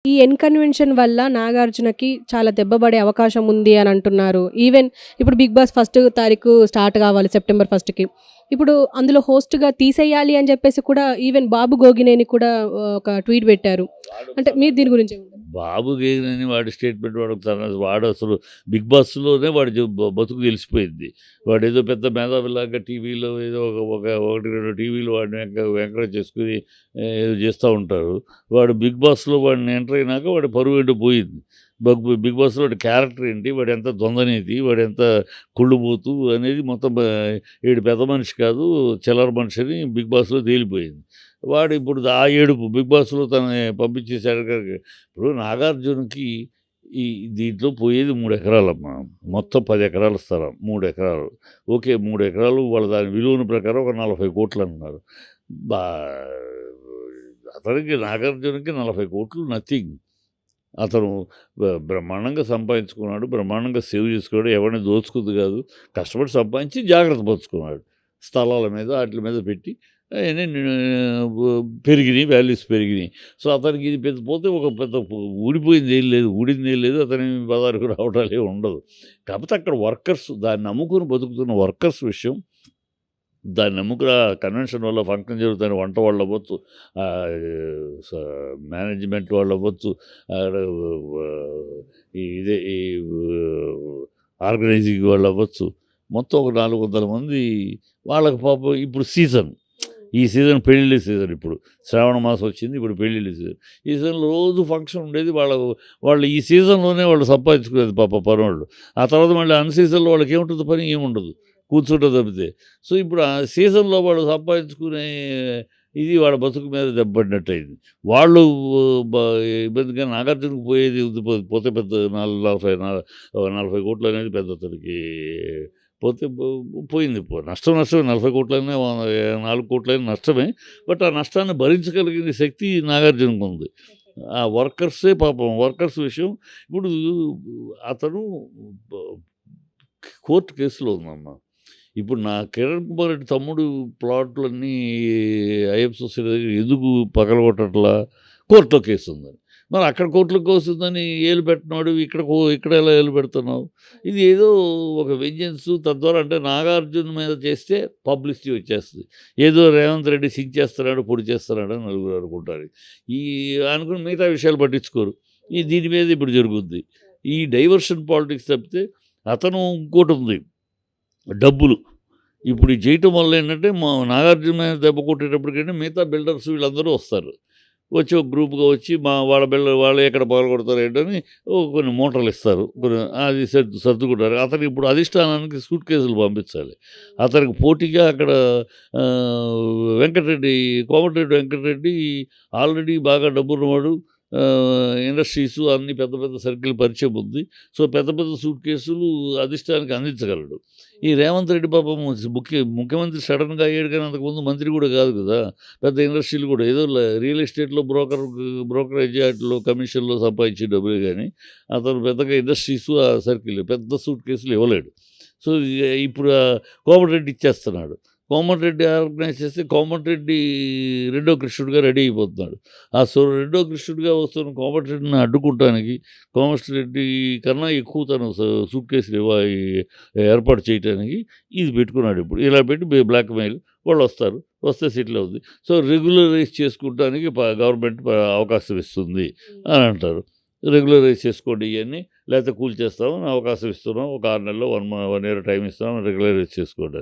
ఈ కన్వెన్షన్ వల్ల నాగార్జునకి చాలా దెబ్బ పడే అవకాశం ఉంది అని అంటున్నారు. ఈవెన్ ఇప్పుడు 'బిగ్ బాస్' ఫస్ట్ తారీఖు స్టార్ట్ కావాలి సెప్టెంబర్ 1కి. ఇప్పుడు అందులో హోస్ట్‌గా తీసేయాలి అని చెప్పేసి కూడా ఈవెన్ బాబు గోగినేని కూడా ఒక ట్వీట్ పెట్టారు. అంటే మీరు దీని గురించి ఏమంటారు? బాబు గేనని వాడి స్టేట్మెంట్ వాడు అసలు 'బిగ్ బాస్'లోనే వాడి బతుకు తెలిసిపోయింది. వాడేదో పెద్ద మేధావిలాగా టీవీలో ఏదో ఒకటి 2 టీవీలు వాడిని ఎంకరేజ్ చేసుకుని ఏదో చేస్తూ ఉంటారు. వాడు 'బిగ్ బాస్'లో వాడిని ఎంటర్ అయినాక వాడి పరువు ఏంటో పోయింది. 'బిగ్ బాస్'లో వాడి క్యారెక్టర్ ఏంటి, వాడు ఎంత దొంగనీతి, వాడు ఎంత కుళ్ళుబోతు అనేది మొత్తం ఈడు పెద్ద మనిషి కాదు, చిల్లర మనిషి అని 'బిగ్ బాస్'లో తేలిపోయింది. వాడు ఇప్పుడు ఆ ఏడుపు 'బిగ్ బాస్'లో తనని పంపించేసాడు. ఇప్పుడు నాగార్జునకి ఈ దీంట్లో పోయేది 3 ఎకరాలమ్మా. మొత్తం 10 ఎకరాల స్థలం, 3 ఎకరాలు. ఓకే, 3 ఎకరాలు వాళ్ళ దాని విలువల ప్రకారం ఒక 40,00,00,000 అంటున్నారు. బా అతనికి నాగార్జునకి 40,00,00,000 నథింగ్. అతను బ్రహ్మాండంగా సంపాదించుకున్నాడు, బ్రహ్మాండంగా సేవ్ చేసుకున్నాడు, ఎవరిని దోచుకుంది కాదు. కష్టపడి సంపాదించి జాగ్రత్త పరుచుకున్నాడు. స్థలాల మీద ఆటిల మీద పెట్టి అవన్నీ పెరిగినాయి, వాల్యూస్ పెరిగినాయి. సో అతనికి ఇది పెద్ద పోతే ఒక పెద్ద ఊడిపోయింది ఏం లేదు, ఊడింది ఏం లేదు, అతని బజారుకు రావటాలే ఉండదు. కాకపోతే అక్కడ వర్కర్స్, దాన్ని నమ్ముకుని బతుకుతున్న వర్కర్స్ విషయం, దాన్ని నమ్ముకుని కన్వెన్షన్ వల్ల ఫంక్షన్ జరుగుతున్న వంట వాళ్ళు అవ్వచ్చు, మేనేజ్మెంట్ వాళ్ళు అవ్వచ్చు, ఇదే ఈ ఆర్గనైజింగ్ వాళ్ళు అవ్వచ్చు, మొత్తం ఒక 400 మంది వాళ్ళకి పాపం ఇప్పుడు సీజన్, ఈ సీజన్ పెళ్ళిళ్ళ సీజన్. ఇప్పుడు శ్రావణ మాసం వచ్చింది, ఇప్పుడు పెళ్ళిళ్ళ సీజన్. ఈ సీజన్లో రోజు ఫంక్షన్ ఉండేది. వాళ్ళు ఈ సీజన్లోనే వాళ్ళు సంపాదించుకునేది పాప పనోళ్ళు. ఆ తర్వాత మళ్ళీ అన్ సీజన్లో వాళ్ళకి ఏముంటుంది, పని ఏముండదు, కూర్చుంటే తప్పితే. సో ఇప్పుడు ఆ సీజన్లో వాళ్ళు సంపాదించుకునే ఇది వాళ్ళ బతుకు మీద దెబ్బపడినట్టు అయింది. వాళ్ళు ఇబ్బందిగా నాగార్జునకు పోయేది పోతే పెద్ద 40,00,00,000 అనేది పెద్ద అతనికి పోతే పోయింది. నష్టమే. 40,00,00,000 4,00,00,000 నష్టమే. బట్ ఆ నష్టాన్ని భరించగలిగిన శక్తి నాగార్జునకు ఉంది. ఆ వర్కర్సే పాపం, వర్కర్స్ విషయం ఇప్పుడు అతను కోర్టు కేసులో ఉందమ్మ. ఇప్పుడు నా కిరణ్ కుమార్ రెడ్డి తమ్ముడు ప్లాట్లన్నీ అయ్యప్ప సొసైటీ దగ్గర ఎందుకు పగలగొట్టట్లా, కోర్టులో కేసు ఉందని. మరి అక్కడ కోర్టులో కేసు ఉందని ఏలు పెట్టినాడు, ఇక్కడ ఎలా ఏలు పెడుతున్నావు? ఇది ఏదో ఒక వెంజెన్స్. తద్వారా అంటే నాగార్జున మీద చేస్తే పబ్లిసిటీ వచ్చేస్తుంది, ఏదో రేవంత్ రెడ్డి సింక్ చేస్తున్నాడు, పొడి చేస్తున్నాడు అని నలుగురు అనుకుంటారు. ఈ అనుకుని మిగతా విషయాలు పట్టించుకోరు. దీని మీద ఇప్పుడు జరుగుద్ది ఈ డైవర్షన్ పాలిటిక్స్ తప్పితే. అతను ఇంకోటి ఉంది, డబ్బులు. ఇప్పుడు ఇది చేయటం వల్ల ఏంటంటే మా నాగార్జున మీద దెబ్బ కొట్టేటప్పటికంటే మిగతా బిల్డర్స్ వీళ్ళందరూ వస్తారు, వచ్చి ఒక గ్రూప్గా వచ్చి వాళ్ళు ఎక్కడ పగలగొడతారు ఏంటని కొన్ని మూటలు ఇస్తారు, అది సర్దుకుంటారు. అతనికి ఇప్పుడు అధిష్టానానికి సూట్ కేసులు పంపించాలి. అతనికి పోటీగా అక్కడ కోమటిరెడ్డి వెంకటరెడ్డి ఆల్రెడీ బాగా డబ్బున్నవాడు, ఇండస్ట్రీస్ అన్ని పెద్ద పెద్ద సర్కిల్ పరిచయం ఉంది. సో పెద్ద పెద్ద సూట్ కేసులు అధిష్టానానికి అందించగలడు. ఈ రేవంత్ రెడ్డి పాపం ముఖ్యమంత్రి సడన్గా అయ్యాడు, కానీ అంతకుముందు మంత్రి కూడా కాదు కదా. పెద్ద ఇండస్ట్రీలు కూడా ఏదో రియల్ ఎస్టేట్లో బ్రోకరేజ్ వాటిలో కమిషన్లో సంపాదించే డబ్బులే, కానీ అతను పెద్దగా ఇండస్ట్రీస్ ఆ సర్కిల్ పెద్ద సూట్ కేసులు ఇవ్వలేడు. సో ఇప్పుడు కోమటిరెడ్డి ఇచ్చేస్తున్నాడు. కోమటిరెడ్డి ఆర్గనైజ్ చేస్తే కోమటిరెడ్డి రెండో కృష్ణుడిగా రెడీ అయిపోతున్నాడు. రెండో కృష్ణుడిగా వస్తున్న కోమటిరెడ్డిని అడ్డుకుంటానికి, కోమటిరెడ్డి కన్నా ఎక్కువ తను సూట్ కేసులు ఏర్పాటు చేయడానికి ఇది పెట్టుకున్నాడు. ఇప్పుడు ఇలా పెట్టి బ్లాక్మెయిల్ వాళ్ళు వస్తే సెటిల్ అవుతుంది. సో రెగ్యులరైజ్ చేసుకుంటానికి గవర్నమెంట్ అవకాశం ఇస్తుంది అని అంటారు. రెగ్యులరైజ్ చేసుకోండి ఇవన్నీ, లేకపోతే కూల్ చేస్తామని అవకాశం ఇస్తున్నాం, ఒక 6 నెలల్లో 1 ఇయర్ టైం ఇస్తాం రెగ్యులరైజ్ చేసుకోండి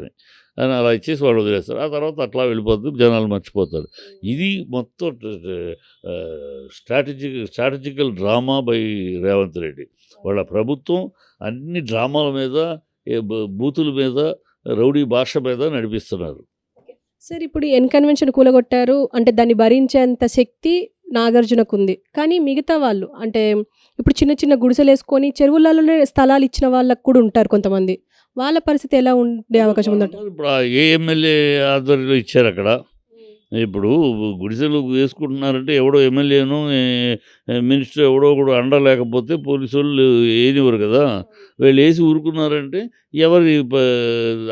అని అలా ఇచ్చేసి వాళ్ళు వదిలేస్తారు. ఆ తర్వాత అట్లా వెళ్ళిపోతుంది, జనాలు మర్చిపోతారు. ఇది మొత్తం strategical drama by Revanth Reddy. వాళ్ళ ప్రభుత్వం అన్ని డ్రామాల మీద, బూతుల మీద, రౌడీ భాష మీద నడిపిస్తున్నారు. సార్ ఇప్పుడు కన్వెన్షన్ కూలగొట్టారు అంటే దాన్ని భరించేంత శక్తి నాగార్జునకు ఉంది. కానీ మిగతా వాళ్ళు అంటే ఇప్పుడు చిన్న చిన్న గుడిసెలేసుకొని చెరువులలోనే స్థలాలు ఇచ్చిన వాళ్ళకు కూడా ఉంటారు కొంతమంది. వాళ్ళ పరిస్థితి ఎలా ఉండే అవకాశం ఉందంట? ఇప్పుడు ఏ ఎమ్మెల్యే ఆధ్వర్యంలో ఇచ్చారు అక్కడ. ఇప్పుడు గుడిసెలు వేసుకుంటున్నారంటే ఎవడో ఎమ్మెల్యేను మినిస్టర్ ఎవడో కూడా అండ లేకపోతే పోలీసు వాళ్ళు వేయనివ్వరు కదా. వీళ్ళు వేసి ఊరుకున్నారంటే ఎవరి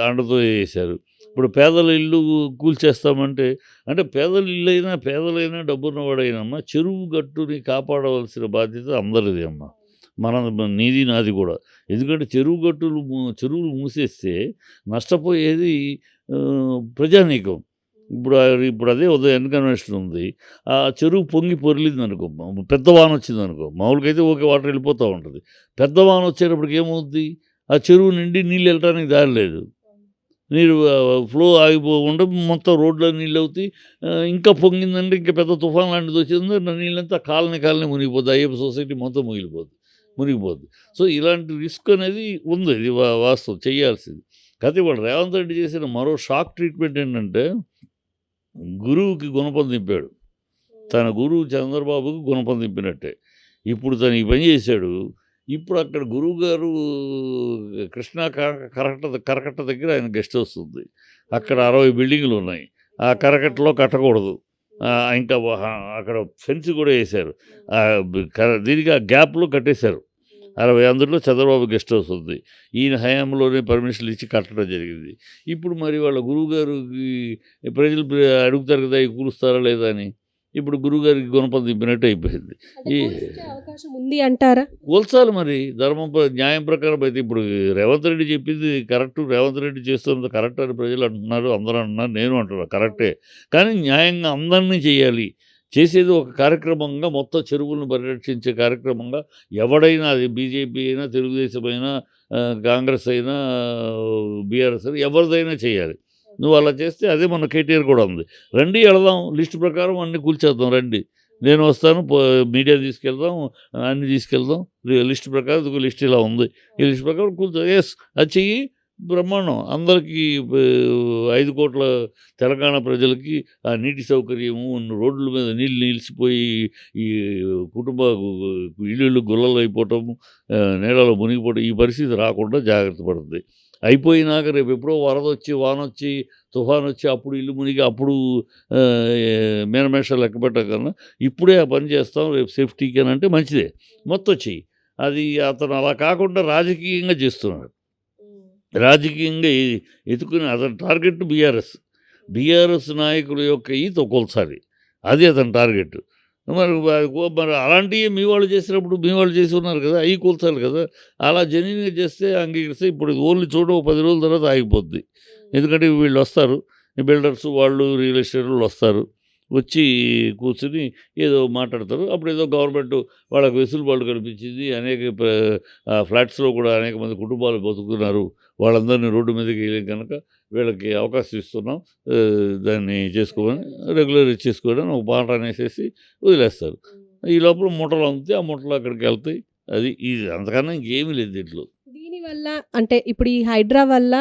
అండతో వేశారు. ఇప్పుడు పేదల ఇల్లు కూల్చేస్తామంటే, అంటే పేదల ఇల్లైనా, పేదలైనా, డబ్బున్నవాడైనమ్మా చెరువు గట్టుని కాపాడవలసిన బాధ్యత అందరిది అమ్మ. నీది, నాది కూడా. ఎందుకంటే చెరువులు మూసేస్తే నష్టపోయేది ప్రజానీకం. ఇప్పుడు అదే ఉదయం కన్వెన్షన్ ఉంది. ఆ చెరువు పొంగి పొర్లిందనుకో, పెద్ద వాన వచ్చిందనుకో, మామూలుగా అయితే ఓకే వాటర్ వెళ్ళిపోతూ ఉంటుంది. పెద్ద వాన వచ్చేటప్పటికి ఏమవుద్ది? ఆ చెరువు నిండి నీళ్ళు వెళ్ళటానికి దారి లేదు. నీరు ఫ్లో ఆగిపోకుండా మొత్తం రోడ్లో నీళ్ళు అవుతాయి. ఇంకా పొంగిందంటే ఇంకా పెద్ద తుఫాన్ లాంటిది వచ్చిందంటే నీళ్ళంతా కాలనీ మునిగిపోద్ది. అయ్యప్ప సొసైటీ మొత్తం మునిగిపోద్ది. సో ఇలాంటి రిస్క్ అనేది ఉంది. ఇది వాస్తవం చేయాల్సింది. కాకపోతే వాళ్ళు రేవంత్ రెడ్డి చేసిన మరో షాక్ ట్రీట్మెంట్ ఏంటంటే, గురువుకి గుణపం దింపాడు. తన గురువు చంద్రబాబుకి గుణపం దింపినట్టే. ఇప్పుడు తను ఈ పని చేశాడు. ఇప్పుడు అక్కడ గురువుగారు కృష్ణా కరకట్ట దగ్గర ఆయన గెస్ట్ హౌస్ ఉంది. అక్కడ 60 బిల్డింగులు ఉన్నాయి. ఆ కరకట్టలో కట్టకూడదు. ఇంకా అక్కడ ఫెన్స్ కూడా వేశారు. దీనికి ఆ గ్యాప్లో కట్టేశారు. 60 అందులో చంద్రబాబు గెస్ట్ హౌస్ ఉంది. ఈయన హయాంలోనే పర్మిషన్లు ఇచ్చి కట్టడం జరిగింది. ఇప్పుడు మరి వాళ్ళ గురువుగారికి ప్రజలు అడుగుతారు కదా, ఇవి కూలుస్తారా లేదా అని. ఇప్పుడు గురువుగారికి గుణపం దింపినట్టు అయిపోయింది. అంటే కూల్చే అవకాశం ఉంది అంటారా? కూల్చాలి మరి. న్యాయం ప్రకారం అయితే ఇప్పుడు రేవంత్ రెడ్డి చెప్పింది కరెక్ట్. రేవంత్ రెడ్డి చేస్తున్నది కరెక్ట్ అని ప్రజలు అంటున్నారు, అందరూ అంటున్నారు, నేను అంటున్నా కరెక్టే. కానీ న్యాయంగా అందరినీ చేయాలి. చేసేది ఒక కార్యక్రమంగా, మొత్తం చెరువులను పరిరక్షించే కార్యక్రమంగా ఎవడైనా, అది బీజేపీ అయినా, తెలుగుదేశం అయినా, కాంగ్రెస్ అయినా, బీఆర్ఎస్ అయినా, ఎవరిదైనా చేయాలి. నువ్వు అలా చేస్తే అదే మన కేటీఆర్ కూడా ఉంది. రండి వెళదాం, లిస్ట్ ప్రకారం అన్నీ కూల్చేద్దాం రండి, నేను వస్తాను, మీడియా తీసుకెళ్దాం, అన్నీ తీసుకెళ్దాం, లిస్ట్ ప్రకారం ఇదిగో లిస్ట్ ఇలా ఉంది, ఈ లిస్ట్ ప్రకారం కూల్చా. ఎస్, అది చెయ్యి, బ్రహ్మాండం. అందరికీ 5 కోట్ల తెలంగాణ ప్రజలకి ఆ నీటి సౌకర్యము, రోడ్ల మీద నీళ్ళు నిలిచిపోయి ఈ కుటుంబ ఇళ్ళు గుల్లలు అయిపోవటము, నీళ్ళలో మునిగిపోవటం, ఈ పరిస్థితి రాకుండా జాగ్రత్త పడుతుంది. అయిపోయినాక రేపు ఎప్పుడో వరదొచ్చి, వానొచ్చి, తుఫాన్ వచ్చి అప్పుడు ఇల్లు మునిగి అప్పుడు మీనమేషాలు లెక్క పెట్టకన్నా ఇప్పుడే ఆ పని చేస్తాం రేపు సేఫ్టీకి అని అంటే మంచిదే, మొత్తం చెయ్యి. అది అతను అలా కాకుండా రాజకీయంగా చేస్తున్నాడు. రాజకీయంగా ఎత్తుకుని అతని టార్గెట్ బీఆర్ఎస్ నాయకుల యొక్క ఈత కొలసాలి, అది అతని టార్గెట్. మరి అలాంటివి మీ వాళ్ళు చేసినప్పుడు మీ వాళ్ళు చేసి ఉన్నారు కదా, అవి కూల్చాలి కదా. అలా జెన్యూన్గా చేస్తే అంగీకరిస్తే, ఇప్పుడు ఓన్లీ చూడ 10 రోజుల తర్వాత ఆగిపోద్ది. ఎందుకంటే వీళ్ళు వస్తారు, బిల్డర్స్ వాళ్ళు, రియల్ ఎస్టేట్ వాళ్ళు వస్తారు, వచ్చి కూర్చుని ఏదో మాట్లాడతారు. అప్పుడు ఏదో గవర్నమెంట్ వాళ్ళకి వెసులుబాటు కల్పించింది. అనేక ఫ్లాట్స్లో కూడా అనేక మంది కుటుంబాలు బతుకుతున్నారు, వాళ్ళందరినీ రోడ్డు మీదకి వెళ్ళి కనుక వీళ్ళకి అవకాశం ఇస్తున్నాం, దాన్ని చేసుకోమని, రెగ్యులర్ చేసుకోవడం ఒక పాట అనేసేసి వదిలేస్తారు. ఈ లోపల మూటలు అమ్మితే ఆ మూటలు అక్కడికి వెళ్తాయి. అది ఇది, అంతకన్నా ఇంకేమీ లేదు దీంట్లో. దీనివల్ల అంటే ఇప్పుడు ఈ హైడ్రా వల్ల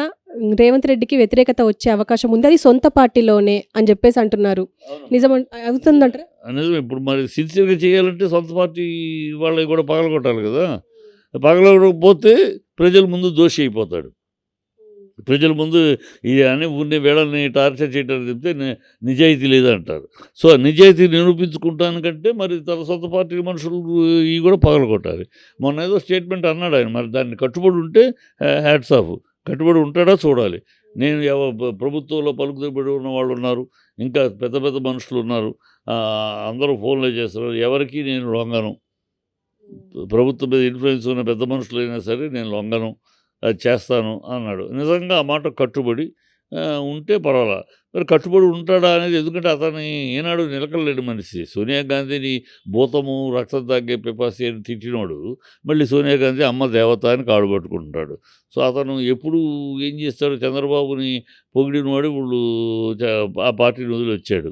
రేవంత్ రెడ్డికి వ్యతిరేకత వచ్చే అవకాశం ఉంది, అది సొంత పార్టీలోనే అని చెప్పేసి అంటున్నారు. నిజం అవుతుందంటారా? నిజమే. ఇప్పుడు మరి సిన్సియర్గా చేయాలంటే సొంత పార్టీ వాళ్ళకి కూడా పగలగొట్టాలి కదా. పగలగొట్టకపోతే ప్రజల ముందు దోషి అయిపోతాడు. ప్రజల ముందు ఇది అని ఉన్న వీళ్ళని టార్చర్ చేయడానికి చెప్తే నిజాయితీ లేదంటారు. సో నిజాయితీ నిరూపించుకుంటానికంటే మరి తన సొంత పార్టీ మనుషులు ఇవి కూడా పగలగొట్టాలి. మొన్న ఏదో స్టేట్మెంట్ అన్నాడు ఆయన, మరి దాన్ని కట్టుబడి ఉంటే హ్యాట్స్ ఆఫ్. కట్టుబడి ఉంటాడా చూడాలి. నేను ప్రభుత్వంలో పలుకుబడి ఉన్న వాళ్ళు ఉన్నారు, ఇంకా పెద్ద పెద్ద మనుషులు ఉన్నారు, అందరూ ఫోన్లో చేస్తున్నారు, ఎవరికి నేను లొంగను. ప్రభుత్వం మీద ఇన్ఫ్లుయెన్స్ ఉన్న పెద్ద మనుషులైనా సరే నేను లొంగను, అది చేస్తాను అన్నాడు. నిజంగా ఆ మాట కట్టుబడి ఉంటే పర్వాలా. మరి కట్టుబడి ఉంటాడా అనేది, ఎందుకంటే అతని ఏనాడు నిలకడలేని మనిషి. సోనియా గాంధీని భూతము, రక్తం తాగే పిపాసి అని తిట్టినోడు మళ్ళీ సోనియా గాంధీ అమ్మ దేవత అని కాడు పట్టుకుంటున్నాడు. సో అతను ఎప్పుడు ఏం చేస్తాడు, చంద్రబాబుని పొగిడినవాడు ఇప్పుడు ఆ పార్టీని వదిలి వచ్చాడు.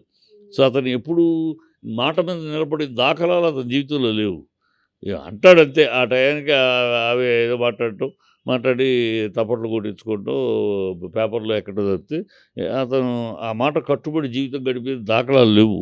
సో అతను ఎప్పుడు మాట మీద నిలబడిన దాఖలాలు అతని జీవితంలో లేవు. అంటాడంతే, ఆ టయానికి అవి ఏదో మాట్లాడి తప్పట్లు కొట్టించుకుంటూ పేపర్లో ఎక్కడో తప్పితే అతను ఆ మాట కట్టుబడి జీవితం గడిపే దాఖలాలు లేవు.